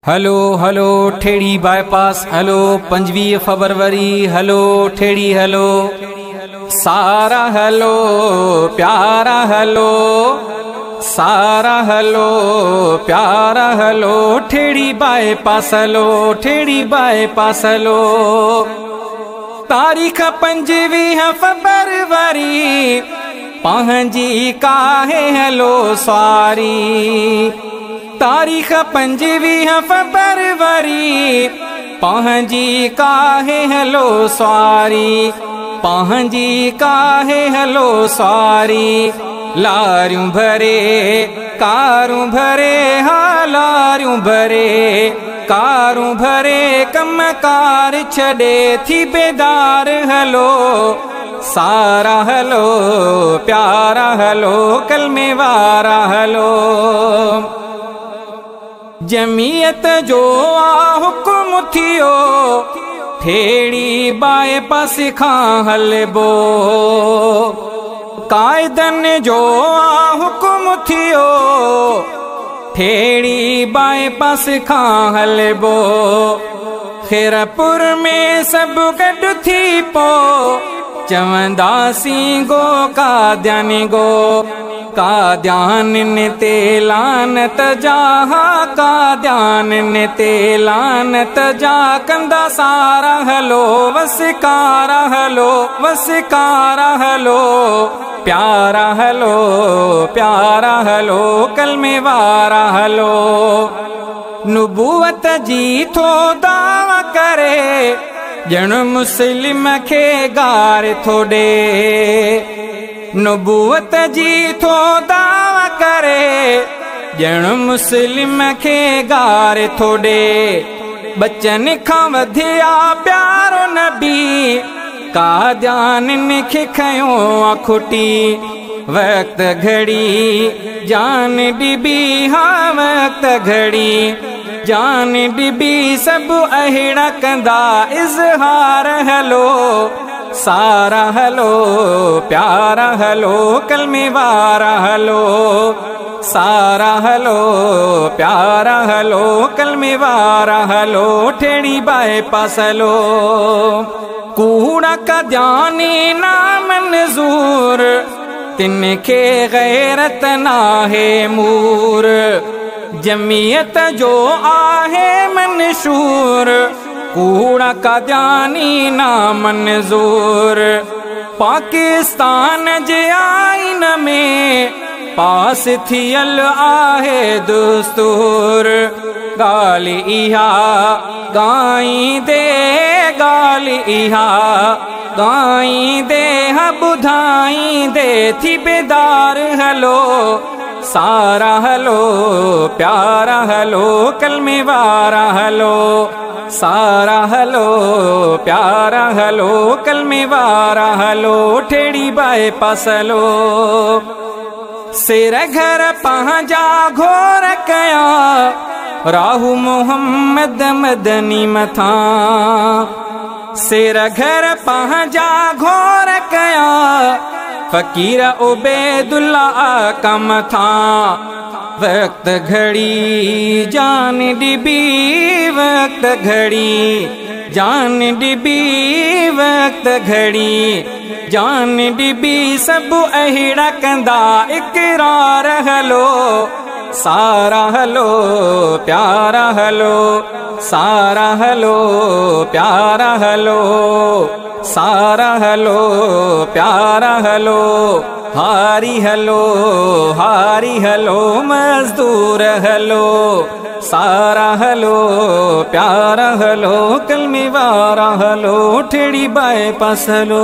हलो हलो ठेड़ी bypass हलो 25 February हलो ठेड़ी हलो सारा हलो प्यारा हलो सारा हलो प्यारा हलो ठेड़ी बाईपास हलो ठेड़ी बाईपास हलो तारीख 25 फरवरी पंहिंजी काहे हलो सवारी तारीख 25 फरवरी पंहिंजी काहे हलो सवारी पंहिंजी काहे हलो सवारी लारियूं भरे कारूं भरे हा लारियूं भरे कारूं भरे कम कार छॾे थी बेदार हलो सारा हलो प्यारा हलो कलमे वारा हलो जमीयत जो हुक्म थियो ठेड़ी बाईपास खां हलबो कायदन जो हुक्म थियो ठेड़ी बाईपास खां हलबो खैरपुर में सब गॾु थी पो चवंदासीं गो काद्यानी गो काद्यान ते लानत जा काद्यान ते लानत जा कंदा सारा हलो वसकारा हलो वसकारा हलो प्यारा हलो कलमे वारा हलो नुबूवत जी थो दावा करे जण मुस्लिम खे गार थो ॾे नुबूवत जी थो दावा करे जण मुस्लिम खे गार थो ॾे बचन खां वधिया प्यारो नबी काद्यान खे खयो आ खुटी वक्त घड़ी जान बीबी हाँ वक्त घड़ी जान बीबी सब अहिड़ा कंदा इज़हार हलो सारा हलो प्यारा हलो कलमे वारा हलो सारा हलो प्यारा हलो कलमे वारा हलो ठेड़ी बाईपास हलो कूड़ा काद्यानी नाम मंजूर तिनखे गैरत नाहे मूर जमीयत जो आहे मंशूर कूड़ा काद्यानी ना मंजूर पाकिस्तान जे आईन में पास थियल आहे दस्तूर गाली इहा गाई दे गाली इहा गाई दे बुधाई दे थी बेदार हलो सारा हलो प्यारा हलो कलमे वारा हलो सारा हलो प्यारा हलो कलमे वारा हलो ठेड़ी बाईपास हलो सिर घर पंहिंजा घोर कया राहू मोहम्मद मदनी मथा सिर घर पंहिंजा घोर कया फकीर उबैदुल्ला कम था वक्त घड़ी जान डिबी वक्त घड़ी जान डिबी वक्त घड़ी जान डिबी सब अहिड़ा कंदा इकरार हलो सारा हलो प्यारा हलो सारा हलो प्यारा हलो सारा हलो प्यारा हलो हारी हलो मजदूर हलो सारा हलो प्यारा हलो कलमे वारा हलो ठेड़ी बाईपास हलो।